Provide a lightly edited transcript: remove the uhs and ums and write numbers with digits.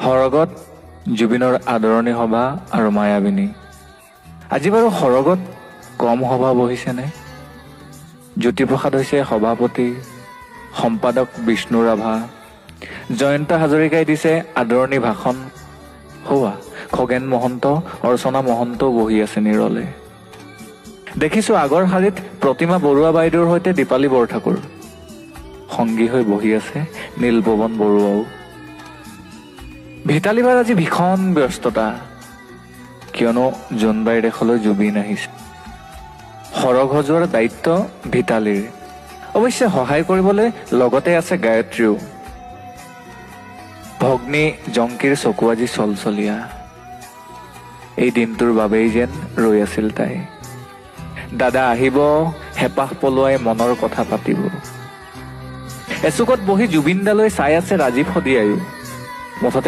সৰগত জুবিনৰ আদৰণি সভা আৰু মায়াবিনী। আজি বাৰু সৰগত কম সভা বহিছেনে? জ্যোতিপ্ৰসাদ হৈছে সভাপতি, সম্পাদক বিষ্ণু ৰাভা, জয়ন্ত হাজৰিকাই দিছে আদৰণি ভাষণ। হোৱা খগেন মহন্ত, অৰ্চনা মহন্তও বহি আছে নিৰলে। দেখিছো আগৰ শাৰীত প্ৰতিমা বৰুৱা বাইদেউৰ সৈতে দীপালী বৰঠাকুৰ, সংগী হৈ বহি আছে নীলপৱন বৰুৱাও। ভিতালীবাৰ আজি ভীষণ ব্যস্ততা, কিয়নো জোনবাইৰ দেশলৈ জুবিন আহিছে। সৰগ সজোৱাৰ দায়িত্ব ভিতালীৰ। অৱশ্যে সহায় কৰিবলৈ লগতে আছে গায়ত্ৰীও। ভগ্নী জংকীৰ চকু আজি চলচলীয়া। এই দিনটোৰ বাবেই যেন ৰৈ আছিল তাই। দাদা আহিব, হেঁপাহ পলোৱাই মনৰ কথা পাতিব। এচুকত বহি জুবিনদালৈ চাই আছে ৰাজীৱ শদিয়ায়ো। মুঠতে